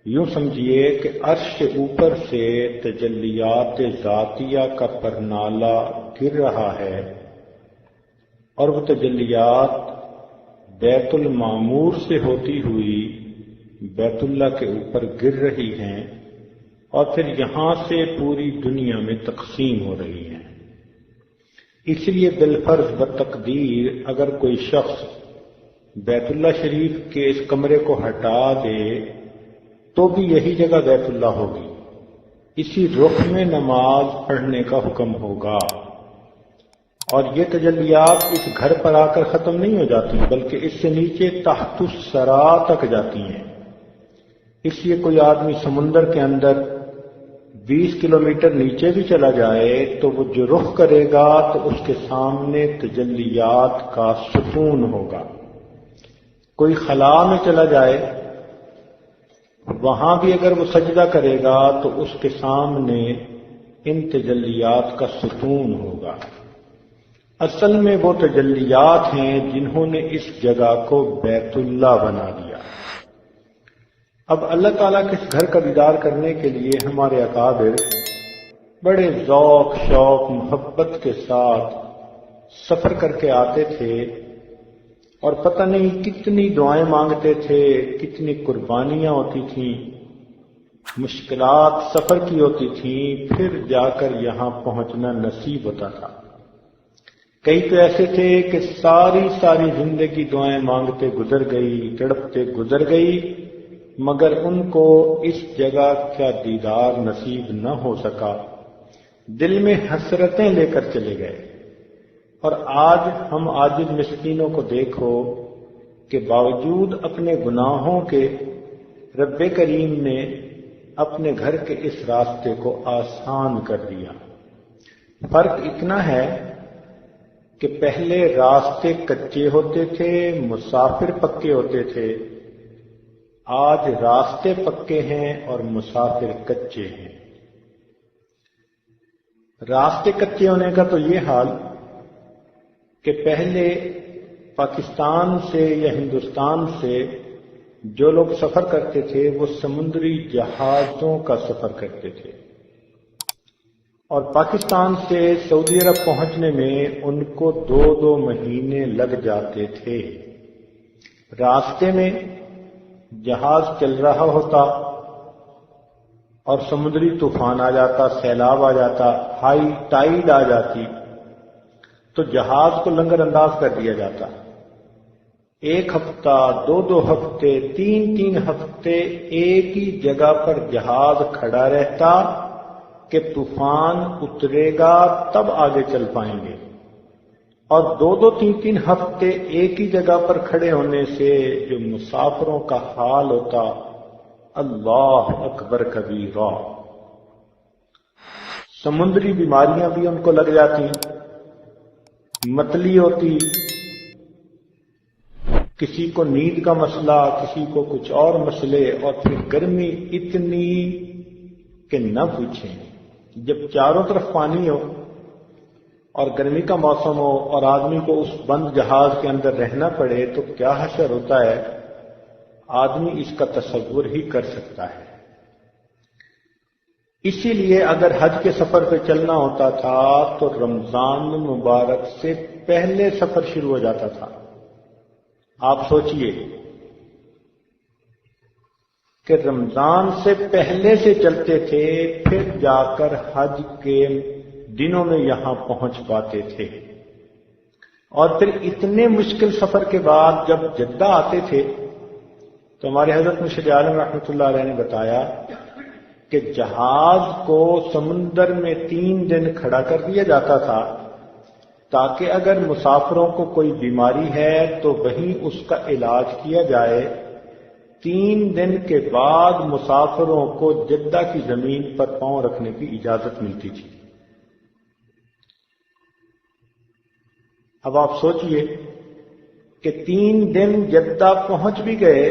یوں سمجھیے کہ عرش کے اوپر سے تجلیات ذاتیہ کا پرنالہ گر رہا ہے اور وہ تجلیات بیت المعمور سے ہوتی ہوئی بیت اللہ کے اوپر گر رہی ہیں اور پھر یہاں سے پوری دنیا میں تقسیم ہو رہی ہیں۔ اس لیے بالفرض بتقدیر اگر کوئی شخص بیت اللہ شریف کے اس کمرے کو ہٹا دے تو بھی یہی جگہ بیت اللہ ہوگی، اسی رخ میں نماز پڑھنے کا حکم ہوگا، اور یہ تجلیات اس گھر پر آ کر ختم نہیں ہو جاتی بلکہ اس سے نیچے تحت الثری تک جاتی ہیں۔ اس لیے کوئی آدمی سمندر کے اندر 20 کلومیٹر نیچے بھی چلا جائے تو وہ جو رخ کرے گا تو اس کے سامنے تجلیات کا ستون ہوگا۔ کوئی خلا میں چلا جائے وہاں بھی اگر وہ سجدہ کرے گا تو اس کے سامنے ان تجلیات کا ستون ہوگا۔ اصل میں وہ تجلیات ہیں جنہوں نے اس جگہ کو بیت اللہ بنا دیا۔ اب اللہ تعالیٰ کے اس گھر کا دیدار کرنے کے لیے ہمارے اکابر بڑے ذوق شوق محبت کے ساتھ سفر کر کے آتے تھے اور پتہ نہیں کتنی دعائیں مانگتے تھے، کتنی قربانیاں ہوتی تھیں، مشکلات سفر کی ہوتی تھیں، پھر جا کر یہاں پہنچنا نصیب ہوتا تھا۔ کئی تو ایسے تھے کہ ساری زندگی دعائیں مانگتے گزر گئی، تڑپتے گزر گئی، مگر ان کو اس جگہ کا دیدار نصیب نہ ہو سکا، دل میں حسرتیں لے کر چلے گئے۔ اور آج ہم عاجز مسکینوں کو دیکھو کہ باوجود اپنے گناہوں کے رب کریم نے اپنے گھر کے اس راستے کو آسان کر دیا۔ فرق اتنا ہے کہ پہلے راستے کچے ہوتے تھے، مسافر پکے ہوتے تھے، آج راستے پکے ہیں اور مسافر کچے ہیں۔ راستے کچے ہونے کا تو یہ حال کہ پہلے پاکستان سے یا ہندوستان سے جو لوگ سفر کرتے تھے وہ سمندری جہازوں کا سفر کرتے تھے، اور پاکستان سے سعودی عرب پہنچنے میں ان کو 2 مہینے لگ جاتے تھے۔ راستے میں جہاز چل رہا ہوتا اور سمندری طوفان آ جاتا، سیلاب آ جاتا، ہائی ٹائیڈ آ جاتی تو جہاز کو لنگر انداز کر دیا جاتا۔ 1 ہفتہ، 2 ہفتے، 3 ہفتے ایک ہی جگہ پر جہاز کھڑا رہتا کہ طوفان اترے گا تب آگے چل پائیں گے، اور 2-3 ہفتے ایک ہی جگہ پر کھڑے ہونے سے جو مسافروں کا حال ہوتا، اللہ اکبر کبیرہ۔ سمندری بیماریاں بھی ان کو لگ جاتی، متلی ہوتی، کسی کو نیند کا مسئلہ، کسی کو کچھ اور مسئلے، اور پھر گرمی اتنی کہ نہ پوچھیں۔ جب چاروں طرف پانی ہو اور گرمی کا موسم ہو اور آدمی کو اس بند جہاز کے اندر رہنا پڑے تو کیا حشر ہوتا ہے، آدمی اس کا تصور ہی کر سکتا ہے۔ اسی لیے اگر حج کے سفر پہ چلنا ہوتا تھا تو رمضان مبارک سے پہلے سفر شروع ہو جاتا تھا۔ آپ سوچئے کہ رمضان سے پہلے سے چلتے تھے، پھر جا کر حج کے دنوں میں یہاں پہنچ پاتے تھے، اور پھر اتنے مشکل سفر کے بعد جب جدہ آتے تھے تو ہمارے حضرت مرشد عالم رحمۃ اللہ علیہ نے بتایا کہ جہاز کو سمندر میں 3 دن کھڑا کر دیا جاتا تھا تاکہ اگر مسافروں کو کوئی بیماری ہے تو وہیں اس کا علاج کیا جائے۔ 3 دن کے بعد مسافروں کو جدہ کی زمین پر پاؤں رکھنے کی اجازت ملتی تھی۔ اب آپ سوچئے کہ 3 دن جدہ پہنچ بھی گئے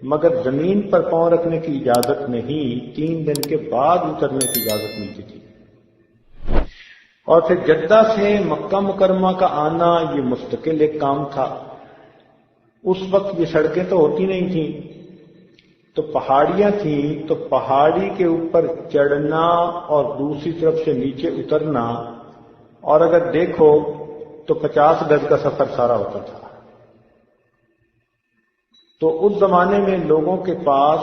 مگر زمین پر پاؤں رکھنے کی اجازت نہیں، 3 دن کے بعد اترنے کی اجازت ملتی تھی۔ اور پھر جدہ سے مکہ مکرمہ کا آنا یہ مستقل ایک کام تھا۔ اس وقت یہ سڑکیں تو ہوتی نہیں تھیں، تو پہاڑیاں تھیں، تو پہاڑی کے اوپر چڑھنا اور دوسری طرف سے نیچے اترنا، اور اگر دیکھو تو 50 گز کا سفر سارا ہوتا تھا۔ تو اس زمانے میں لوگوں کے پاس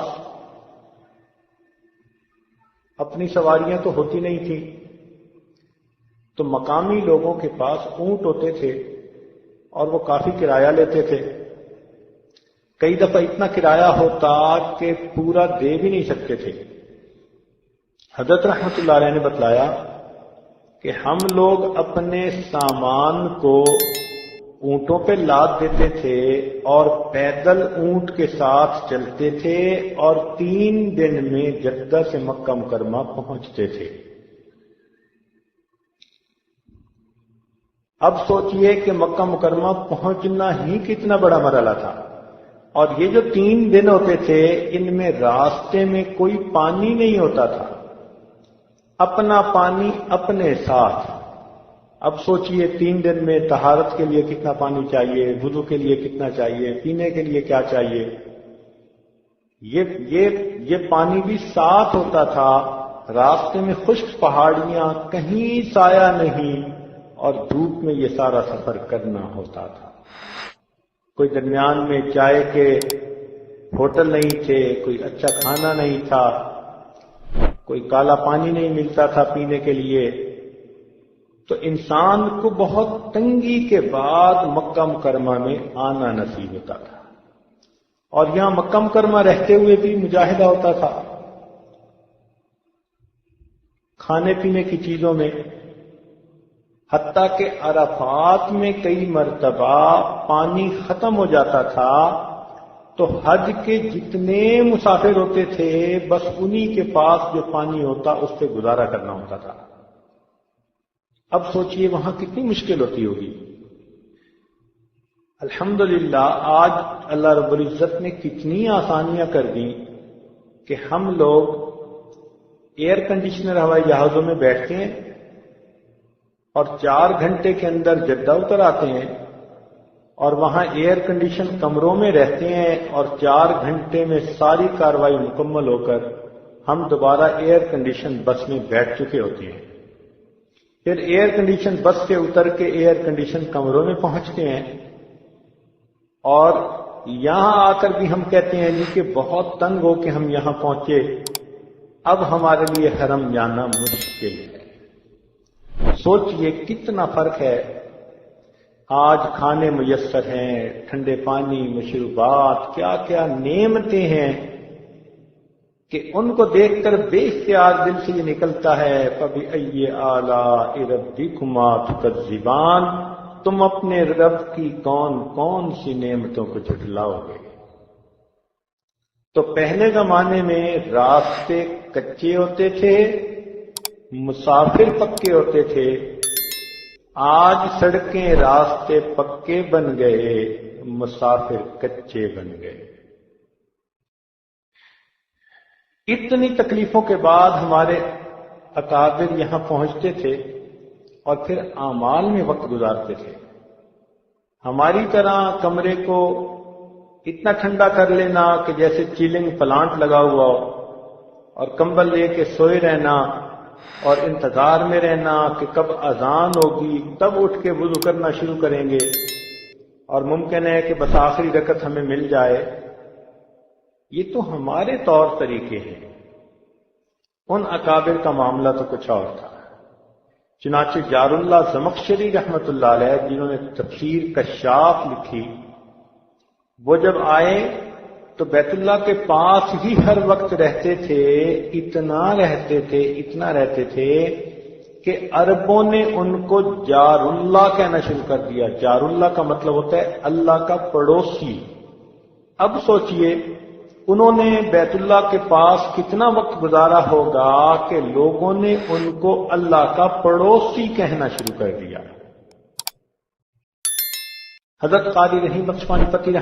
اپنی سواریاں تو ہوتی نہیں تھیں، تو مقامی لوگوں کے پاس اونٹ ہوتے تھے اور وہ کافی کرایہ لیتے تھے۔ کئی دفعہ اتنا کرایہ ہوتا کہ پورا دے بھی نہیں سکتے تھے۔ حضرت رحمت اللہ علیہ نے بتلایا کہ ہم لوگ اپنے سامان کو اونٹوں پہ لاد دیتے تھے اور پیدل اونٹ کے ساتھ چلتے تھے اور 3 دن میں جدہ سے مکہ مکرمہ پہنچتے تھے۔ اب سوچئے کہ مکہ مکرمہ پہنچنا ہی کتنا بڑا مرحلہ تھا، اور یہ جو 3 دن ہوتے تھے ان میں راستے میں کوئی پانی نہیں ہوتا تھا، اپنا پانی اپنے ساتھ۔ اب سوچئے 3 دن میں طہارت کے لیے کتنا پانی چاہیے، وضو کے لیے کتنا چاہیے، پینے کے لیے کیا چاہیے۔ یہ پانی بھی ساتھ ہوتا تھا، راستے میں خشک پہاڑیاں، کہیں سایہ نہیں، اور دھوپ میں یہ سارا سفر کرنا ہوتا تھا۔ کوئی درمیان میں چائے کے ہوٹل نہیں تھے، کوئی اچھا کھانا نہیں تھا، کوئی کالا پانی نہیں ملتا تھا پینے کے لیے۔ تو انسان کو بہت تنگی کے بعد مکہ مکرمہ میں آنا نصیب ہوتا تھا، اور یہاں مکہ مکرمہ رہتے ہوئے بھی مجاہدہ ہوتا تھا کھانے پینے کی چیزوں میں، حتیٰ کہ عرفات میں کئی مرتبہ پانی ختم ہو جاتا تھا تو حج کے جتنے مسافر ہوتے تھے بس انہی کے پاس جو پانی ہوتا اس سے گزارا کرنا ہوتا تھا۔ اب سوچئے وہاں کتنی مشکل ہوتی ہوگی۔ الحمدللہ آج اللہ رب العزت نے کتنی آسانیاں کر دیں کہ ہم لوگ ایئر کنڈیشنر ہوائی جہازوں میں بیٹھتے ہیں اور 4 گھنٹے کے اندر جدہ اتر آتے ہیں، اور وہاں ایئر کنڈیشن کمروں میں رہتے ہیں، اور 4 گھنٹے میں ساری کارروائی مکمل ہو کر ہم دوبارہ ایئر کنڈیشن بس میں بیٹھ چکے ہوتے ہیں۔ پھر ایئر کنڈیشن بس سے اتر کے ایئر کنڈیشن کمروں میں پہنچتے ہیں، اور یہاں آ کر بھی ہم کہتے ہیں جی کہ بہت تنگ ہو کہ ہم یہاں پہنچے، اب ہمارے لیے حرم جانا مشکل ہے۔ سوچئے کتنا فرق ہے۔ آج کھانے میسر ہیں، ٹھنڈے پانی، مشروبات، کیا کیا نعمتیں ہیں کہ ان کو دیکھ کر بے اختیار دل سے یہ نکلتا ہے فَبِأَيِّ آلَاءِ رَبِّكُمَا تُكَذِّبَانِ، تم اپنے رب کی کون کون سی نعمتوں کو جھٹلاؤ گے۔ تو پہلے زمانے میں راستے کچے ہوتے تھے، مسافر پکے ہوتے تھے، آج سڑکیں راستے پکے بن گئے، مسافر کچے بن گئے۔ اتنی تکلیفوں کے بعد ہمارے اکابر یہاں پہنچتے تھے اور پھر اعمال میں وقت گزارتے تھے۔ ہماری طرح کمرے کو اتنا ٹھنڈا کر لینا کہ جیسے چیلنگ پلانٹ لگا ہوا ہو، اور کمبل لے کے سوئے رہنا اور انتظار میں رہنا کہ کب اذان ہوگی تب اٹھ کے وضو کرنا شروع کریں گے، اور ممکن ہے کہ بس آخری رکعت ہمیں مل جائے۔ یہ تو ہمارے طور طریقے ہیں، ان اکابر کا معاملہ تو کچھ اور تھا۔ چنانچہ جار اللہ زمخشری رحمت اللہ علیہ جنہوں نے تفسیر کشاف لکھی، وہ جب آئے تو بیت اللہ کے پاس ہی ہر وقت رہتے تھے، اتنا رہتے تھے کہ عربوں نے ان کو جار اللہ کہنا شروع کر دیا۔ جار اللہ کا مطلب ہوتا ہے اللہ کا پڑوسی۔ اب سوچئے انہوں نے بیت اللہ کے پاس کتنا وقت گزارا ہوگا کہ لوگوں نے ان کو اللہ کا پڑوسی کہنا شروع کر دیا۔ حضرت قاری رحیم بخش پانی پتی